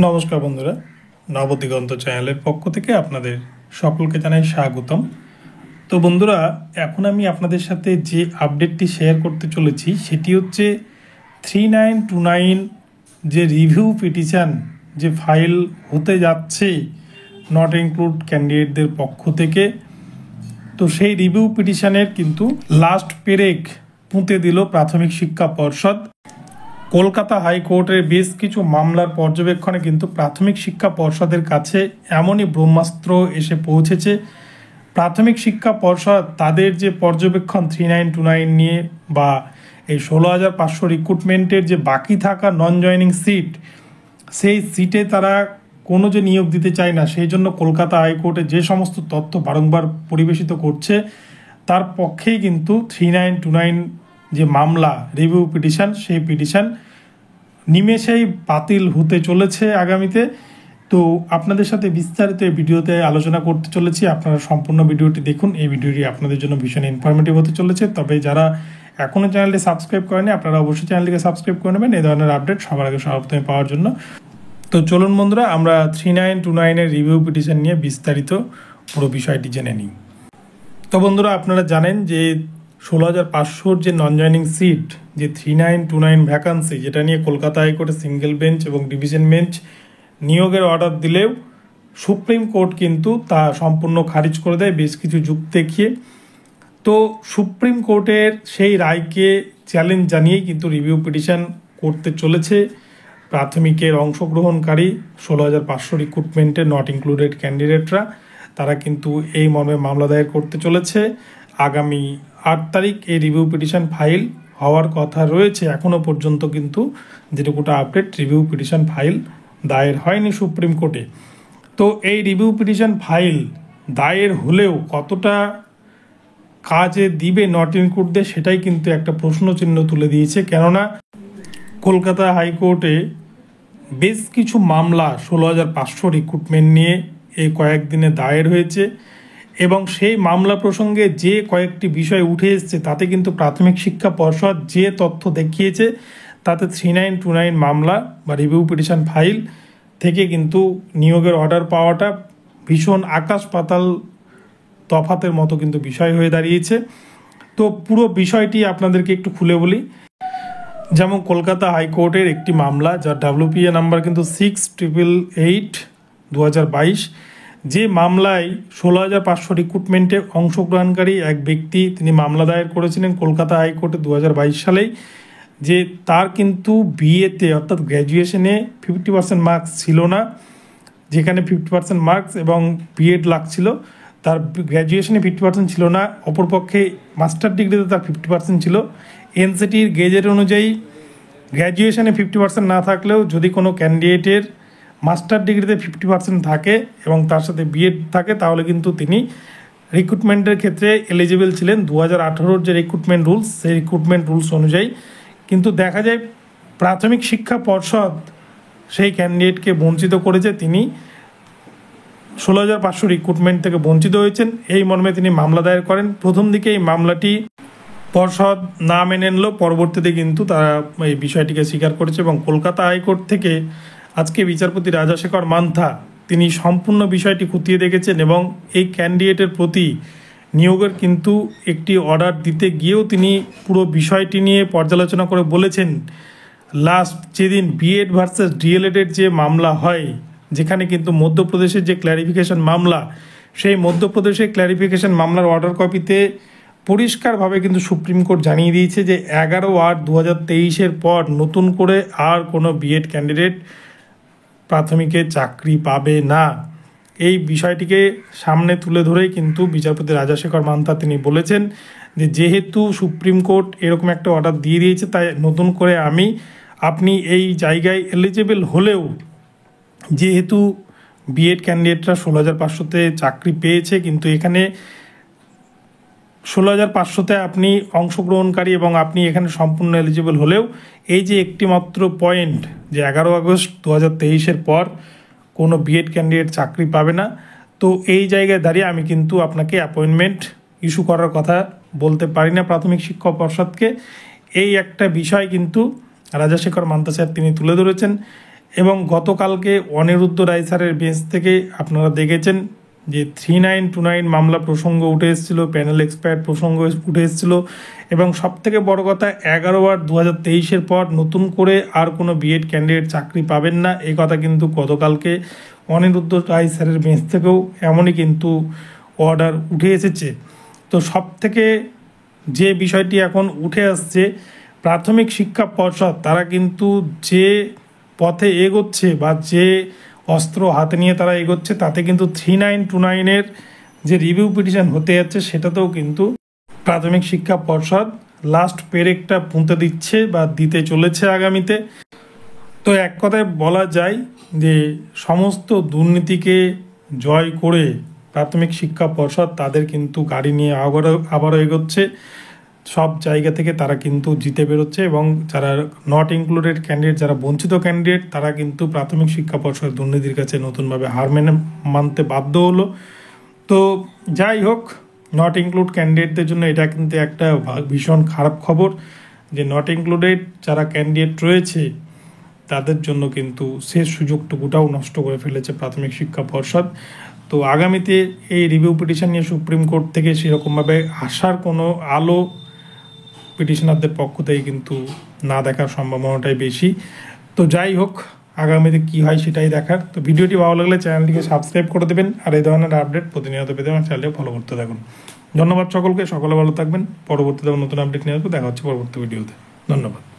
নমস্কার বন্ধুরা, নবদিগন্ত চ্যানেলের পক্ষ থেকে আপনাদের সকলকে জানাই স্বাগতম। তো বন্ধুরা, এখন আমি আপনাদের সাথে যে আপডেটটি শেয়ার করতে চলেছি সেটি হচ্ছে 3929 যে রিভিউ পিটিশন যে ফাইল হতে যাচ্ছে নট ইনক্লুড ক্যান্ডিডেটদের পক্ষ থেকে। তো সেই রিভিউ পিটিশনের কিন্তু লাস্ট পেরেক পুঁতে দিল প্রাথমিক শিক্ষা পর্ষদ। কলকাতা হাইকোর্টের বেশ কিছু মামলার পর্যবেক্ষণে কিন্তু প্রাথমিক শিক্ষা পর্ষদের কাছে এমনই ব্রহ্মাস্ত্র এসে পৌঁছেছে। প্রাথমিক শিক্ষা পর্ষদ তাদের যে পর্যবেক্ষণ 3929 নিয়ে বা এই 16,500 রিক্রুটমেন্টের যে বাকি থাকা নন জয়নিং সিট, সেই সিটে তারা কোনো যে নিয়োগ দিতে চায় না, সেই জন্য কলকাতা হাইকোর্টে যে সমস্ত তথ্য বারংবার পরিবেশিত করছে তার পক্ষেই কিন্তু 3929 যে মামলা রিভিউ পিটিশন, সেই পিটিশন নিমেষেই বাতিল হতে চলেছে আগামীতে। তো আপনাদের সাথে বিস্তারিত এই ভিডিওতে আলোচনা করতে চলেছি, আপনারা সম্পূর্ণ ভিডিওটি দেখুন। এই ভিডিওটি আপনাদের জন্য ভীষণ ইনফরমেটিভ হতে চলেছে। তবে যারা এখনও চ্যানেলটি সাবস্ক্রাইব করেনি, আপনারা অবশ্যই চ্যানেলটিকে সাবস্ক্রাইব করে নেবেন এই ধরনের আপডেট সবার আগে সর্বপ্রথমে পাওয়ার জন্য। তো চলুন বন্ধুরা, আমরা 3929 রিভিউ পিটিশন নিয়ে বিস্তারিত পুরো বিষয়টি জেনে নিই। তো বন্ধুরা, আপনারা জানেন যে 16,500 যে নন জয়নিং সিট, যে 3929 ভ্যাকান্সি, যেটা নিয়ে কলকাতা হাইকোর্টে সিঙ্গেল বেঞ্চ এবং ডিভিশন বেঞ্চ নিয়োগের অর্ডার দিলেও সুপ্রিম কোর্ট কিন্তু তা সম্পূর্ণ খারিজ করে দেয় বেশ কিছু যুক্তি দেখিয়ে। তো সুপ্রিম কোর্টের সেই রায়কে চ্যালেঞ্জ জানিয়েই কিন্তু রিভিউ পিটিশন করতে চলেছে প্রাথমিকের অংশগ্রহণকারী 16,500 রিক্রুটমেন্টে নট ইনক্লুডেড ক্যান্ডিডেটরা। তারা কিন্তু এই মর্মে মামলা দায়ের করতে চলেছে। আগামী 8 তারিখ এই রিভিউ পিটিশন ফাইল হওয়ার কথা রয়েছে। এখনও পর্যন্ত কিন্তু যেটুকুটা আপডেট, রিভিউ পিটিশন ফাইল দায়ের হয়নি সুপ্রিম কোর্টে। তো এই রিভিউ পিটিশন ফাইল দায়ের হলেও কতটা কাজে দিবে নট ইনক্লুডদের, সেটাই কিন্তু একটা প্রশ্নচিহ্ন তুলে দিয়েছে। কেননা কলকাতা হাইকোর্টে বেশ কিছু মামলা 16,500 রিক্রুটমেন্ট নিয়ে এই কয়েকদিনে দায়ের হয়েছে এবং সেই মামলা প্রসঙ্গে যে কয়েকটি বিষয় উঠে এসছে তাতে কিন্তু প্রাথমিক শিক্ষা পর্ষদ যে তথ্য দেখিয়েছে তাতে 3929 মামলা বা রিভিউ পিটিশন ফাইল থেকে কিন্তু নিয়োগের অর্ডার পাওয়াটা ভীষণ আকাশ পাতাল তফাতের মতো কিন্তু বিষয় হয়ে দাঁড়িয়েছে। তো পুরো বিষয়টি আপনাদেরকে একটু খুলে বলি। যেমন কলকাতা হাইকোর্টের একটি মামলা, যার WPA নাম্বার কিন্তু 6888/2022, যে মামলায় 16,500 রিক্রুটমেন্টে অংশগ্রহণকারী এক ব্যক্তি তিনি মামলা দায়ের করেছিলেন কলকাতা হাইকোর্টে 2022 সালেই, যে তার কিন্তু বিএতে অর্থাৎ গ্র্যাজুয়েশনে 50% মার্কস ছিল না, যেখানে 50% মার্কস এবং বিএড লাগছিল। তার গ্র্যাজুয়েশনে 50% ছিল না, অপরপক্ষে মাস্টার ডিগ্রিতে তার 50% ছিল। এনসিটির গেজেট অনুযায়ী গ্র্যাজুয়েশনে 50% না থাকলেও যদি কোনো ক্যান্ডিডেটের মাস্টার ডিগ্রিতে 50% থাকে এবং তার সাথে বিএড থাকে, তাহলে কিন্তু তিনি রিক্রুটমেন্টের ক্ষেত্রে এলিজিবল ছিলেন। 2018 যে রিক্রুটমেন্ট রুলস, সেই রিক্রুটমেন্ট রুলস অনুযায়ী। কিন্তু দেখা যায় প্রাথমিক শিক্ষা পর্ষদ সেই ক্যান্ডিডেটকে বঞ্চিত করেছে। তিনি 16,500 রিক্রুটমেন্ট থেকে বঞ্চিত হয়েছেন, এই মর্মে তিনি মামলা দায়ের করেন। প্রথম দিকে এই মামলাটি পর্ষদ না মেনে নিল, পরবর্তীতে কিন্তু তারা এই বিষয়টিকে স্বীকার করেছে এবং কলকাতা হাইকোর্ট থেকে আজকে বিচারপতি রাজাশেখর মান্থা তিনি সম্পূর্ণ বিষয়টি খতিয়ে দেখেছেন এবং এই ক্যান্ডিডেটের প্রতি নিয়োগের কিন্তু একটি অর্ডার দিতে গিয়েও তিনি পুরো বিষয়টি নিয়ে পর্যালোচনা করে বলেছেন, লাস্ট যেদিন বিএড ভার্সেস ডিএলএডের যে মামলা হয়, যেখানে কিন্তু মধ্যপ্রদেশের যে ক্ল্যারিফিকেশন মামলা, সেই মধ্যপ্রদেশের ক্ল্যারিফিকেশন মামলার অর্ডার কপিতে পরিষ্কারভাবে কিন্তু সুপ্রিম কোর্ট জানিয়ে দিয়েছে যে 11/8/2023 পর নতুন করে আর কোনো বিএড ক্যান্ডিডেট প্রাথমিকে চাকরি পাবে না। এই বিষয়টিকে সামনে তুলে ধরেই কিন্তু বিচারপতি রাজাশেখর মান্থা তিনি বলেছেন যে যেহেতু সুপ্রিম কোর্ট এরকম একটা অর্ডার দিয়ে দিয়েছে, তাই নতুন করে আপনি এই জায়গায় এলিজিবল হলেও, যেহেতু বিএড ক্যান্ডিডেটরা 16,500-তে চাকরি পেয়েছে, কিন্তু এখানে 16,500-তে আপনি অংশগ্রহণকারী এবং আপনি এখানে সম্পূর্ণ এলিজিবল হলেও এই যে একটি মাত্র পয়েন্ট, যে 11 আগস্ট 2023 পর কোনো বিএড ক্যান্ডিডেট চাকরি পাবে না, তো এই জায়গায় দাঁড়িয়ে আমি কিন্তু আপনাকে অ্যাপয়েন্টমেন্ট ইস্যু করার কথা বলতে পারি না প্রাথমিক শিক্ষা পর্ষদকে। এই একটা বিষয় কিন্তু রাজাশেখর মান্থা স্যার তিনি তুলে ধরেছেন এবং গতকালকে অনিরুদ্ধ রায় স্যারের বেঞ্চ থেকে আপনারা দেখেছেন যে 3929 মামলা প্রসঙ্গ উঠে এসেছিল, প্যানেল এক্সপায়ার্ড প্রসঙ্গ উঠে এসেছিল, এবং সবথেকে বড় কথা 11/8 2023 পর নতুন করে আর কোনো বিএড ক্যান্ডিডেট চাকরি পাবেন না, এই কথা কিন্তু গতকালকে অনিরুদ্ধ রায় স্যারের বেঞ্চ থেকেও এমনই কিন্তু অর্ডার উঠে এসেছে। তো সবথেকে যে বিষয়টি এখন উঠে আসছে, প্রাথমিক শিক্ষা পর্ষদ তারা কিন্তু যে পথে এগোচ্ছে বা যে অস্ত্র হাতে নিয়ে তারা এগোচ্ছে, তাতে কিন্তু 3929 যে রিভিউ পিটিশন হতে যাচ্ছে সেটাতেও কিন্তু প্রাথমিক শিক্ষা পর্ষদ লাস্ট পেরেকটা পুঁতে দিচ্ছে বা দিতে চলেছে আগামীতে। তো এক কথায় বলা যায় যে সমস্ত দুর্নীতিকে জয় করে প্রাথমিক শিক্ষা পর্ষদ তাদের কিন্তু গাড়ি নিয়ে আবারও এগোচ্ছে, সব জায়গা থেকে তারা কিন্তু জিতে বেরোচ্ছে, এবং যারা নট ইনক্লুডেড ক্যান্ডিডেট, যারা বঞ্চিত ক্যান্ডিডেট, তারা কিন্তু প্রাথমিক শিক্ষা পর্ষদ দুর্নীতির কাছে নতুনভাবে হার মানতে বাধ্য হলো। তো যাই হোক, নট ইনক্লুড ক্যান্ডিডেটদের জন্য এটা কিন্তু একটা ভীষণ খারাপ খবর যে নট ইনক্লুডেড যারা ক্যান্ডিডেট রয়েছে তাদের জন্য কিন্তু শেষ সুযোগটুকুটাও নষ্ট করে ফেলেছে প্রাথমিক শিক্ষা পর্ষদ। তো আগামীতে এই রিভিউ পিটিশন নিয়ে সুপ্রিম কোর্ট থেকে সেরকমভাবে আসার কোনো আলো পিটিশনারদের পক্ষ থেকে কিন্তু না দেখার সম্ভাবনাটাই বেশি। তো যাই হোক, আগামীতে কী হয় সেটাই দেখার। তো ভিডিওটি ভালো লাগলে চ্যানেলটিকে সাবস্ক্রাইব করে দেবেন, আর এই ধরনের আপডেট প্রতিনিয়ত পেতে আমার চ্যানেলটি ফলো করতে থাকুন। ধন্যবাদ সকলকে, সকলে ভালো থাকবেন। পরবর্তীতে নতুন আপডেট নিয়ে আসবো, দেখা হচ্ছে পরবর্তী ভিডিওতে। ধন্যবাদ।